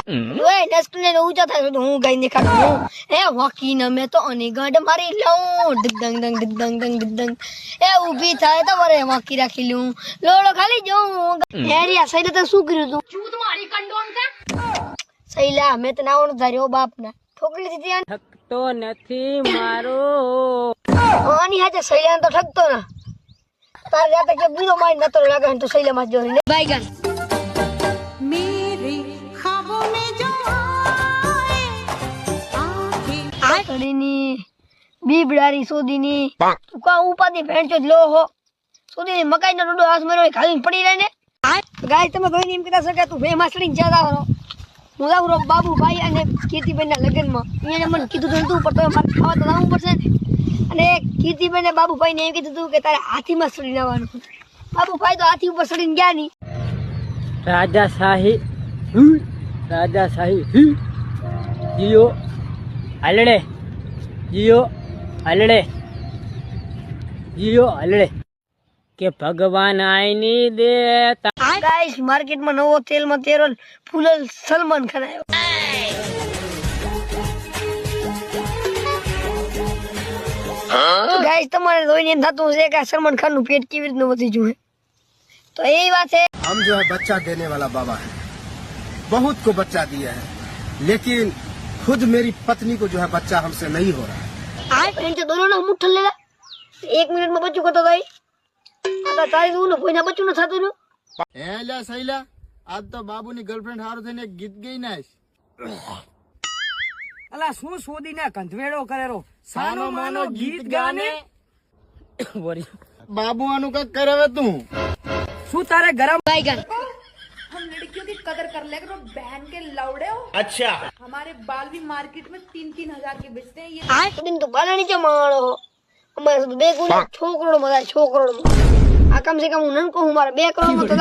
ઓય નસ્કને ઊંચા થાય તો હું ગાઈને કાઢું એ વકીને મે તો અની ગાડ મારી લઉં દંગ દંગ દંગ દંગ દંગ એ ઊભી થાય તો વરે વકી રાખી લઉં લોડો ખાલી જોઉં હેરિયા સૈલા તો શું કર્યું તું ચૂત મારી કંડોમ છે સૈલા મે તો નાવણ ધાર્યો બાપના ઠોકલી દીધી થકતો નથી મારો આની હાજે સૈલા તો ઠકતો ના તાર જાતે કે બીજો મારી નતો લાગે તો સૈલા માં જોઈને બાઈગન ની બીબડારી સોદીની તું કા ઉપાદી ભેંચો લો હો સોદીની મકાઈનો ડોડો હાથ મારો ખાલીને પડી રહે ને ગાય તમે કોઈ એમ કહેતા શકે તું ભેમાં સડીને જતા રહો હું જાઉં રો બાબુભાઈ અને કીર્તિબેન ના લગ્નમાં એને મને કીધું તું પર તો મારે ખાવા તો લાવવું પડશે ને અને કીર્તિબેન ને બાબુભાઈ ને એમ કીધું તું કે તારે હાથીમાં સડીને આવવાનું બાબુભાઈ તો હાથી ઉપર સડીને ગયા નહીં રાજાશાહી જીઓ હલડે જીઓ હલડે કે ભગવાન આઈની દે ગાઈસ માર્કેટમાં નવો તેલમાં તેરો ફૂલલ સલમાન ખાન આવ્યો તો ગાઈસ તમારે જોઈને એમ થતું હશે કે સલમાન ખાન નું પેટ કેવી રીતનું વધી જુએ તો એ વાત છે हम जो है बच्चा देने वाला बाबा है बहुत को बच्चा दिया है लेकिन खुद मेरी पत्नी को जो है बच्चा हमसे नहीं हो रहा है तो दोनों ने मुट्ठा ले 1 मिनट में बच्चों को तो भाई आता तारी दू कोई ना बच्चों न थाતું न एला सैला आज तो बाबू ની ગર્લફ્રેન્ડ હારો થઈને ગીત ગઈ ના અલા શું સોદીને કંધવેડો કરેરો સાનો માનો ગીત ગાને बाबू આનું કક કરાવે તું શું તારે ગરમ बैगन हम लड़कियों की कदर कर ले करो बहन के लौड़े हो अच्छा हमारे बाल भी मार्केट में 3-3 हजार के बेचते हैं ये तो दिन तो बाला नीचे मारो हमारे 2 गुना 6 करोड़ में 6 करोड़ में आ कम से कम उन्हन को हमारा 2 करोड़ में तो